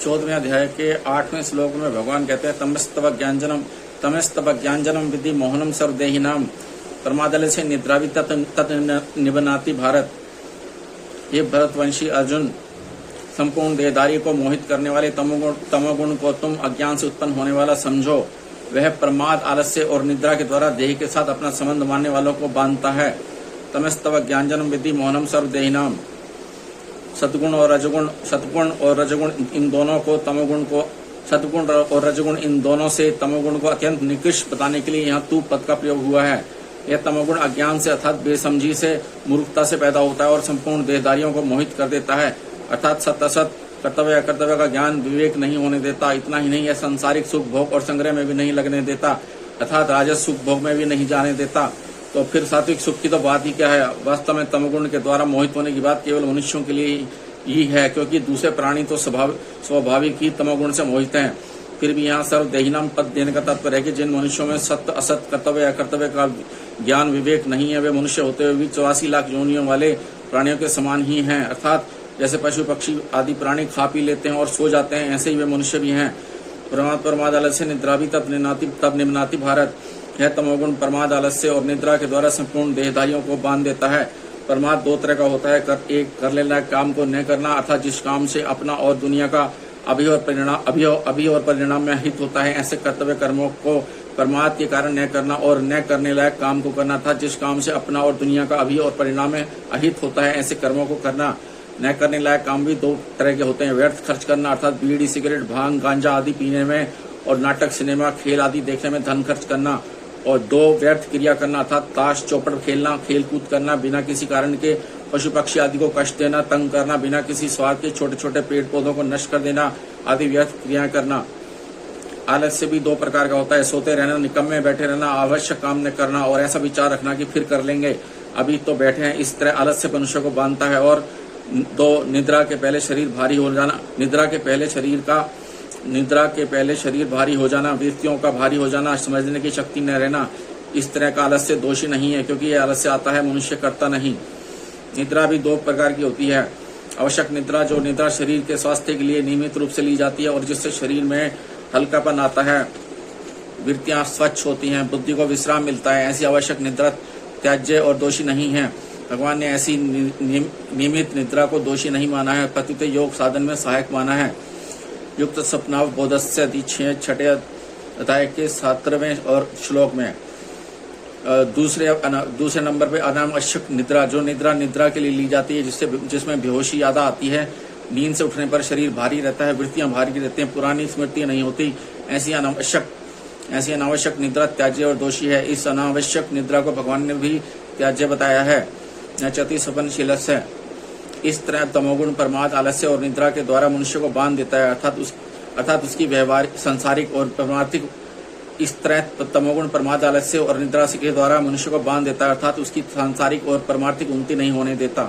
14वें अध्याय के 8वें श्लोक में भगवान कहते हैं तमस्तव ज्ञानजनम विधि मोहनम सर्वदेहिनाम प्रमादल से निद्रावि तत् निबनाति भारत। ये भरतवंशी अर्जुन, संपूर्ण देहधारी को मोहित करने वाले तमोगुण को तुम अज्ञान से उत्पन्न होने वाला समझो। वह प्रमाद, आलस्य और निद्रा के द्वारा देह के साथ अपना संबंध मानने वालों को बांधता है। तमस्तव ज्ञानजनम विधि मोहनम सर्वदेहिनाम। सतगुण और रजगुण इन दोनों को तमोगुण को सतगुण और रजगुण इन दोनों से तमोगुण को अत्यंत निकृष्ट बताने के लिए यहाँ तू पद का प्रयोग हुआ है। यह तमोगुण अज्ञान से अर्थात बेसमझी से, मूर्खता से पैदा होता है और संपूर्ण देहधारियों को मोहित कर देता है, अर्थात सत्य असत, कर्तव्य अकर्तव्य का ज्ञान विवेक नहीं होने देता। इतना ही नहीं, यह सांसारिक सुख भोग और संग्रह में भी नहीं लगने देता, अर्थात राजस सुख भोग में भी नहीं जाने देता। तो फिर सात्विक सुख की तो बात ही क्या है। वास्तव में तमोगुण के द्वारा मोहित होने की बात केवल मनुष्यों के लिए ही है, क्योंकि दूसरे प्राणी तो स्वाभाविक ही तमोगुण से मोहित हैं। फिर भी यहाँ सर्वदेहिनाम पद देने का तात्पर्य है कि जिन मनुष्यों में सत्य असत, कर्तव्य अकर्तव्य का ज्ञान विवेक नहीं है, वे मनुष्य होते हुए भी 84 लाख योनियों वाले प्राणियों के समान ही हैं। अर्थात जैसे पशु पक्षी आदि प्राणी खा पी लेते हैं और सो जाते हैं, ऐसे ही वे मनुष्य भी हैं। प्रमाद आलस्य निद्रावि तब निम्नाति भारत। यह तमोगुण प्रमाद, आलस्य और निद्रा के द्वारा संपूर्ण देहधारियों को बांध देता है। प्रमाद दो तरह का होता है। एक कर लेना काम को न करना, अर्थात जिस काम से अपना और दुनिया का अभी और परिणाम में हित होता है, ऐसे कर्तव्य कर्मों को प्रमाद के कारण न करना, और न करने लायक काम को करना था जिस काम से अपना और दुनिया का अभी और परिणाम में अहित होता है, ऐसे कर्मों को करना। न करने लायक काम भी दो तरह के होते हैं। व्यर्थ खर्च करना, अर्थात बीड़ी, सिगरेट, भांग, गांजा आदि पीने में और नाटक, सिनेमा, खेल आदि देखने में धन खर्च करना। और दो व्यर्थ क्रिया करना, अर्थात ताश चौपट खेलना, खेल कूद करना, बिना किसी कारण के पशु पक्षी आदि को कष्ट देना, तंग करना, बिना किसी स्वार्थ के छोटे छोटे पेड़ पौधों को नष्ट कर देना आदि व्यर्थ क्रियाएं करना। आलस्य भी दो प्रकार का होता है। सोते रहना, निकम्मे बैठे रहना, आवश्यक काम न करना और ऐसा विचार रखना कि फिर कर लेंगे, अभी तो बैठे हैं। इस तरह आलस्य मनुष्य को बांधता है। और दो, निद्रा के पहले शरीर भारी हो जाना, निद्रा के पहले शरीर भारी हो जाना, वृत्तियों का भारी हो जाना, समझने की शक्ति न रहना, इस तरह का आलस्य दोषी नहीं है, क्योंकि यह आलस्य आता है, मनुष्य करता नहीं। निद्रा भी दो प्रकार की होती है। आवश्यक निद्रा, जो निद्रा शरीर के स्वास्थ्य के लिए नियमित रूप से ली जाती है और जिससे शरीर में हल्कापन आता है, वृत्तियां स्वच्छ होती हैं, बुद्धि को विश्राम मिलता है, ऐसी आवश्यक निद्रा त्याज्य और दोषी नहीं है। भगवान ने ऐसी नियमित निद्रा को दोषी नहीं माना है, प्रत्युत योग साधन में सहायक माना है। युक्त स्वप्नावबोधस्य 6 अध्याय के 17वें और श्लोक में दूसरे नंबर पे अनावश्यक निद्रा, जो निद्रा के लिए ली जाती है, जिसमें बेहोशी ज्यादा आती है, नींद से उठने पर शरीर भारी रहता है, वृत्तियां भारी रहती हैं, पुरानी स्मृतियां नहीं होती, ऐसी अनावश्यक निद्रा त्याज्य और दोषी है। इस अनावश्यक निद्रा को भगवान ने भी त्याज्य बताया है। नचति सपनशीलस्य। इस तरह तमोगुण प्रमाद, आलस्य और निद्रा के द्वारा मनुष्य को बांध देता है, अर्थात उसकी व्यवहारिक, सांसारिक और परमार्थिक, इस तरह तमोगुण प्रमाद, आलस्य और निद्रा के द्वारा मनुष्य को बांध देता है, अर्थात उसकी सांसारिक और परमार्थिक उन्नति नहीं होने देता।